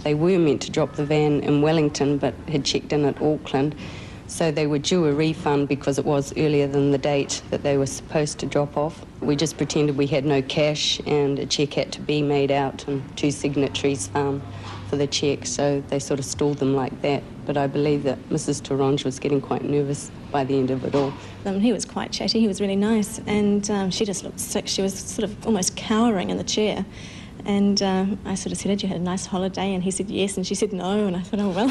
They were meant to drop the van in Wellington, but had checked in at Auckland. So they were due a refund because it was earlier than the date that they were supposed to drop off. We just pretended we had no cash and a cheque had to be made out and 2 signatories found for the cheque, so they sort of stalled them like that. But I believe that Mrs. Taronge was getting quite nervous by the end of it all. He was quite chatty, he was really nice, and she just looked sick. She was sort of almost cowering in the chair. And I sort of said, "Had you had a nice holiday?" And he said yes, and she said no, and I thought, oh well,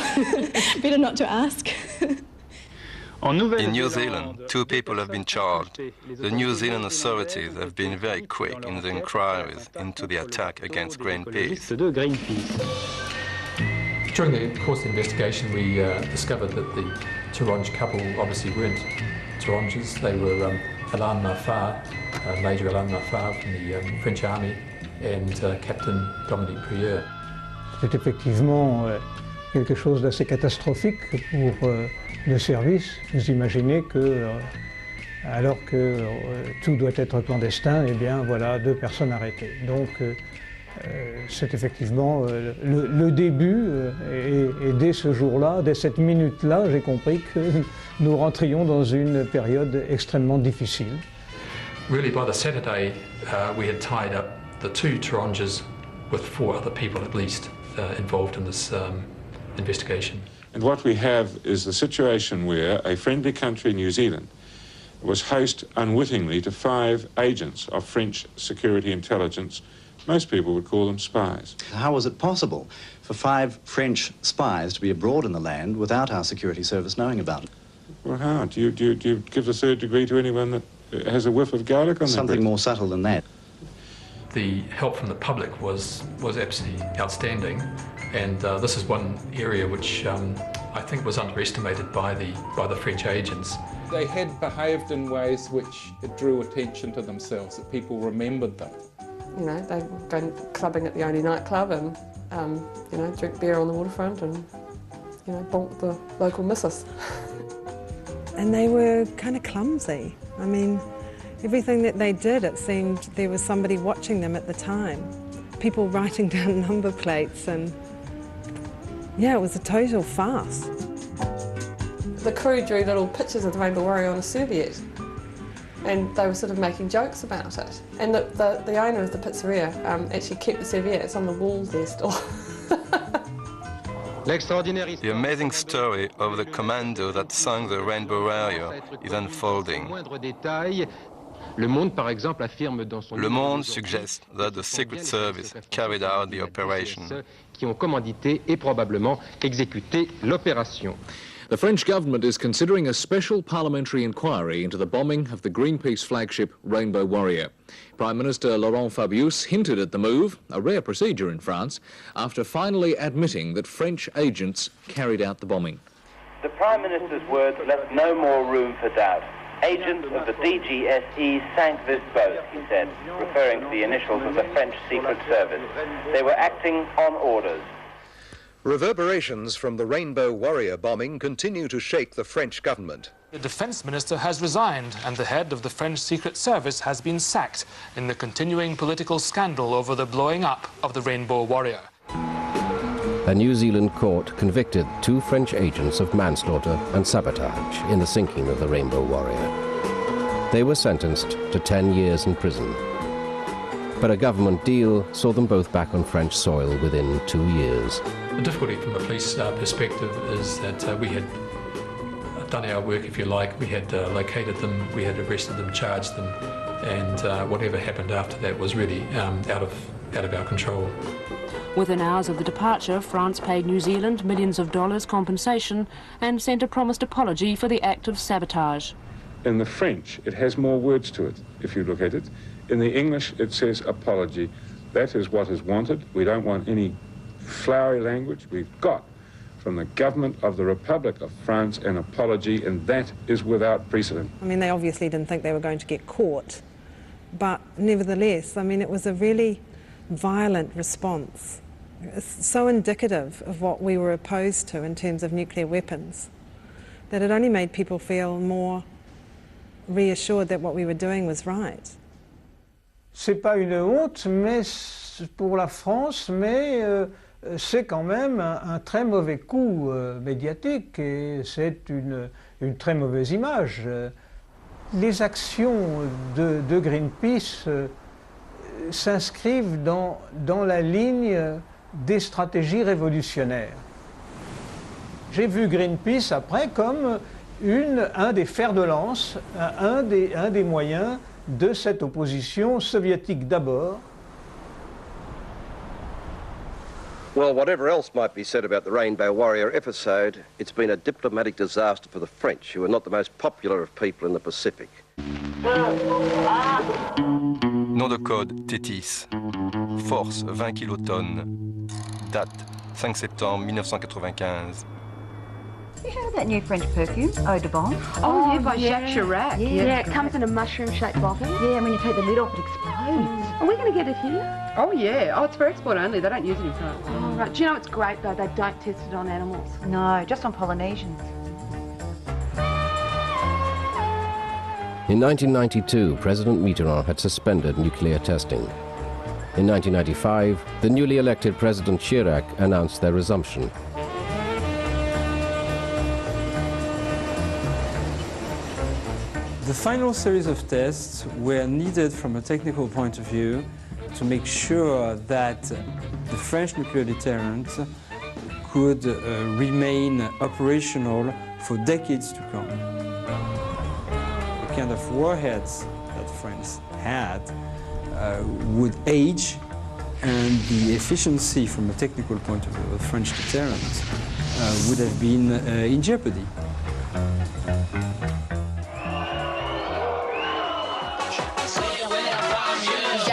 better not to ask. In New Zealand, 2 people have been charged. The New Zealand authorities have been very quick in the inquiries into the attack against Greenpeace. During the course of the investigation, we discovered that the Taronge couple obviously weren't Taronges. They were Alain Maffard, Major Alain Maffard from the French Army, and Captain Dominique Prieur. C'est effectivement quelque chose d'assez catastrophique pour le service. Vous imaginez que, alors que tout doit être clandestin, eh bien voilà, 2 personnes arrêtées. Donc c'est effectivement le début, et dès ce jour-là, dès cette minute-là, j'ai compris que nous rentrions dans une période extrêmement difficile. Really, by the Saturday, we had tied up the 2 Taronges with 4 other people at least involved in this investigation. And what we have is the situation where a friendly country, New Zealand, was host unwittingly to 5 agents of French security intelligence. Most people would call them spies. How was it possible for 5 French spies to be abroad in the land without our security service knowing about it? Well, how? Do you give the 3rd degree to anyone that has a whiff of garlic on their Something more subtle than that. The help from the public was absolutely outstanding, and this is one area which I think was underestimated by the French agents. They had behaved in ways which drew attention to themselves, that people remembered them. You know, they go clubbing at the only nightclub and, you know, drink beer on the waterfront and, you know, bonk the local missus. And they were kind of clumsy. I mean, everything that they did, it seemed there was somebody watching them at the time. People writing down number plates, and yeah, it was a total farce. The crew drew little pictures of the Rainbow Warrior on a serviette, and they were sort of making jokes about it. And the owner of the pizzeria actually kept the serviette. It's on the wall there still. The amazing story of the commando that sung the Rainbow Warrior is unfolding. Le Monde suggests that the Secret Service carried out the operation. Qui ont commandité et probablement exécuté l'opération. The French government is considering a special parliamentary inquiry into the bombing of the Greenpeace flagship Rainbow Warrior. Prime Minister Laurent Fabius hinted at the move, a rare procedure in France, after finally admitting that French agents carried out the bombing. The Prime Minister's words left no more room for doubt. Agents of the DGSE sank this boat, he said, referring to the initials of the French Secret Service. They were acting on orders. Reverberations from the Rainbow Warrior bombing continue to shake the French government. The defense minister has resigned and the head of the French Secret Service has been sacked in the continuing political scandal over the blowing up of the Rainbow Warrior. A New Zealand court convicted 2 French agents of manslaughter and sabotage in the sinking of the Rainbow Warrior. They were sentenced to 10 years in prison. But a government deal saw them both back on French soil within 2 years. The difficulty from a police perspective is that we had done our work, if you like. We had located them, we had arrested them, charged them, and whatever happened after that was really out of our control. Within hours of the departure, France paid New Zealand millions of dollars compensation and sent a promised apology for the act of sabotage. In the French, it has more words to it, if you look at it. In the English, it says apology. That is what is wanted. We don't want any flowery language. We've got from the government of the Republic of France an apology, and that is without precedent. I mean, they obviously didn't think they were going to get caught, but nevertheless, I mean, it was a really violent response. It's so indicative of what we were opposed to in terms of nuclear weapons, that it only made people feel more reassured that what we were doing was right. C'est pas une honte, mais pour la France, mais c'est quand même un très mauvais coup médiatique et c'est une très mauvaise image. Les actions de Greenpeace s'inscrivent dans la ligne des stratégies révolutionnaires. J'ai vu Greenpeace après comme un des fers de lance, un des moyens de cette opposition soviétique d'abord. Well, whatever else might be said about the Rainbow Warrior episode, it's been a diplomatic disaster for the French, who are not the most popular of people in the Pacific. Nom de code Tétis. Force 20 kilotonnes. Date 5 septembre 1995. You heard of that new French perfume, Eau de Bombe? Oh, yeah, by Jacques Chirac. Yeah, it comes in a mushroom-shaped bottle. Yeah, and when you take the lid off, it explodes. Are we going to get it here? Oh, yeah. Oh, it's for export only. They don't use it in France. Oh, right. Do you know it's great, though? They don't test it on animals. No, just on Polynesians. In 1992, President Mitterrand had suspended nuclear testing. In 1995, the newly elected President Chirac announced their resumption. The final series of tests were needed from a technical point of view to make sure that the French nuclear deterrent could remain operational for decades to come. The kind of warheads that France had would age, and the efficiency from a technical point of view of French deterrent would have been in jeopardy.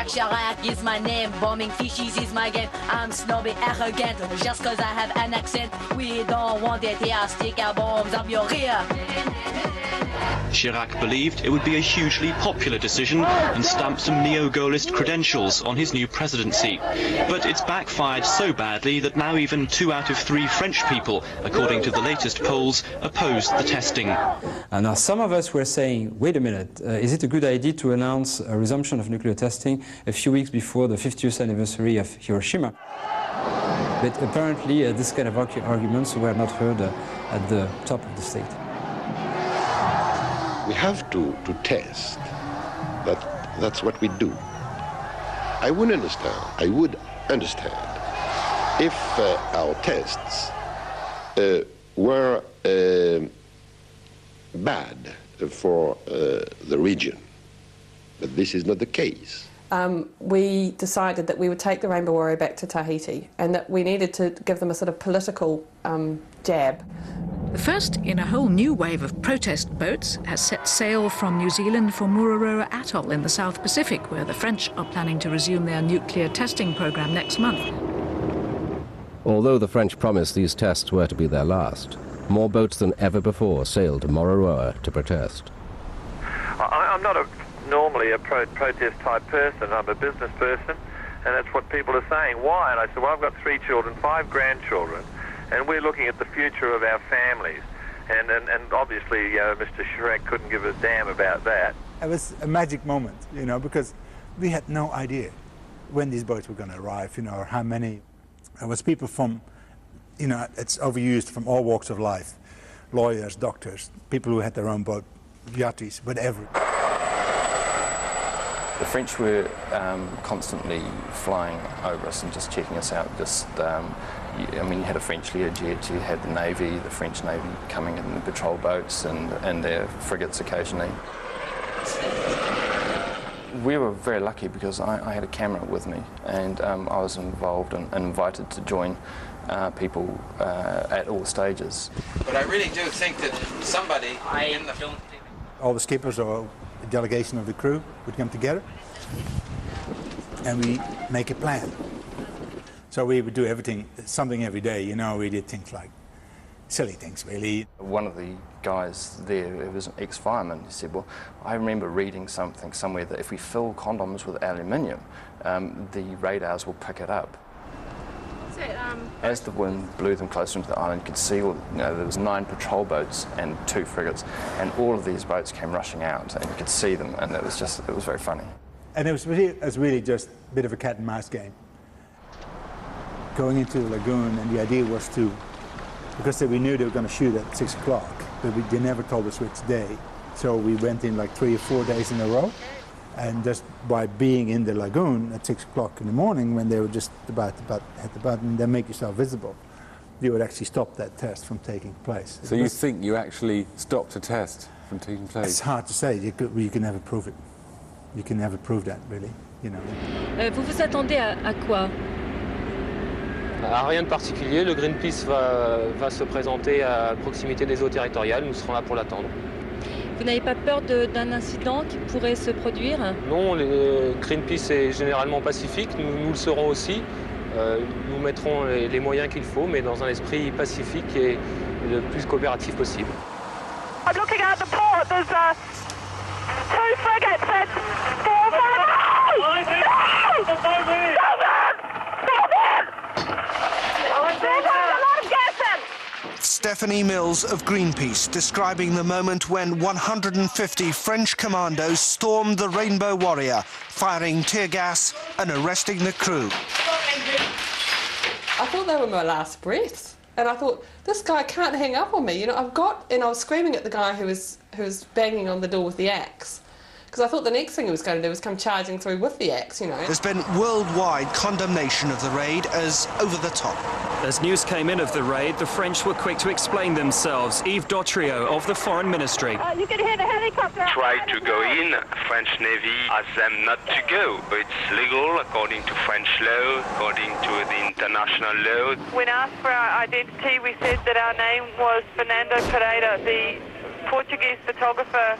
Chirac is my name, bombing fishies is my game. I'm snobby, arrogant, just cause I have an accent. We don't want it here, stick our bombs up your rear. Chirac believed it would be a hugely popular decision and stamp some neo-Gaullist credentials on his new presidency. But it's backfired so badly that now even 2 out of 3 French people, according to the latest polls, opposed the testing. And now some of us were saying, wait a minute, is it a good idea to announce a resumption of nuclear testing a few weeks before the 50th anniversary of Hiroshima? But apparently this kind of arguments were not heard at the top of the state. We have to test. That's what we do. I would understand if our tests were bad for the region, but this is not the case. We decided that we would take the Rainbow Warrior back to Tahiti and that we needed to give them a sort of political jab. The first in a whole new wave of protest boats has set sail from New Zealand for Mururoa Atoll in the South Pacific, where the French are planning to resume their nuclear testing program next month. Although the French promised these tests were to be their last, more boats than ever before sailed to Mururoa to protest. I'm not normally a protest type person. I'm a business person, and that's what people are saying. Why? And I said, well, I've got 3 children, 5 grandchildren, and we're looking at the future of our families. And obviously, Mr. Chirac couldn't give a damn about that. It was a magic moment, you know, because we had no idea when these boats were going to arrive, you know, or how many. It was people from, you know, it's overused, from all walks of life. Lawyers, doctors, people who had their own boat, yachties, whatever. The French were constantly flying over us and just checking us out. I mean, you had a French Learjet, you had the Navy, the French Navy coming in the patrol boats and their frigates occasionally. We were very lucky because I had a camera with me, and I was involved and invited to join people at all stages. But I really do think that somebody in the film... All the skippers or a delegation of the crew would come together and we make a plan. So we would do something every day, you know. We did things like silly things, really. One of the guys there, it was an ex-fireman, he said, well, I remember reading something somewhere that if we fill condoms with aluminium, the radars will pick it up. As the wind blew them closer into the island, you could see there was 9 patrol boats and 2 frigates, and all of these boats came rushing out, and you could see them, and it was very funny. And it was really just a bit of a cat and mouse game. going into the lagoon, and the idea was to, because we knew they were going to shoot at 6 o'clock, but they never told us which day. So we went in like 3 or 4 days in a row, and just by being in the lagoon at 6 o'clock in the morning, when they were just about to hit the button, then make yourself visible, you would actually stop that test from taking place. So you think you actually stopped a test from taking place? It's hard to say. You can never prove it. You can never prove that, really. You know. Vous vous attendez à quoi? À rien de particulier. Le Greenpeace va se présenter à proximité des eaux territoriales. Nous serons là pour l'attendre. Vous n'avez pas peur d'un incident qui pourrait se produire? Non, le Greenpeace est généralement pacifique. Nous le serons aussi. Nous mettrons les moyens qu'il faut, mais dans un esprit pacifique et le plus coopératif possible. I'm looking at the port. There's 2 frigates and 4 Stephanie Mills of Greenpeace describing the moment when 150 French commandos stormed the Rainbow Warrior, firing tear gas and arresting the crew. I thought they were my last breaths, and I thought, this guy can't hang up on me. You know, and I was screaming at the guy who was banging on the door with the axe, because I thought the next thing he was going to do was come charging through with the axe, you know. There's been worldwide condemnation of the raid as over the top. As news came in of the raid, the French were quick to explain themselves. Yves Dautriot of the Foreign Ministry. You can hear the helicopter. Tried to go in. French Navy asked them not to go. It's legal according to French law, according to the international law. When asked for our identity, we said that our name was Fernando Pereira, the Portuguese photographer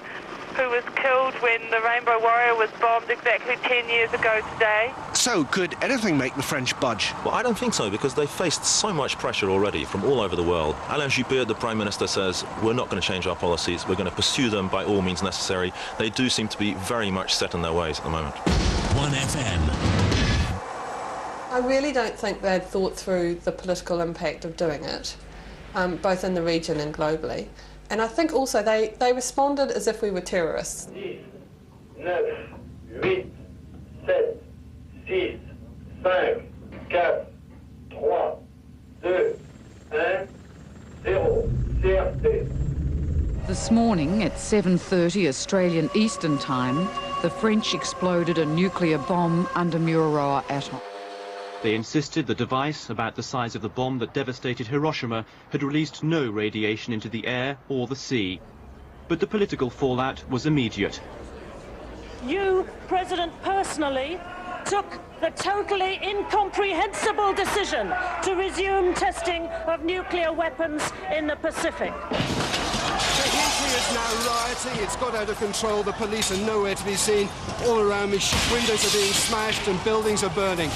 who was killed when the Rainbow Warrior was bombed exactly 10 years ago today. So, could anything make the French budge? Well, I don't think so, because they faced so much pressure already from all over the world. Alain Juppé, the Prime Minister, says, we're not going to change our policies, we're going to pursue them by all means necessary. They do seem to be very much set in their ways at the moment. 1FM. I really don't think they'd thought through the political impact of doing it, both in the region and globally. And I think also they responded as if we were terrorists. 10, 9, 8, 7, 6, 5, 4, 3, 2, 1, 0, CRT. This morning at 7:30 Australian Eastern Time, the French exploded a nuclear bomb under Mururoa Atoll. They insisted the device, about the size of the bomb that devastated Hiroshima, had released no radiation into the air or the sea. But the political fallout was immediate. You, President, personally took the totally incomprehensible decision to resume testing of nuclear weapons in the Pacific. Tahiti is now rioting, it's got out of control, the police are nowhere to be seen. All around me, windows are being smashed and buildings are burning.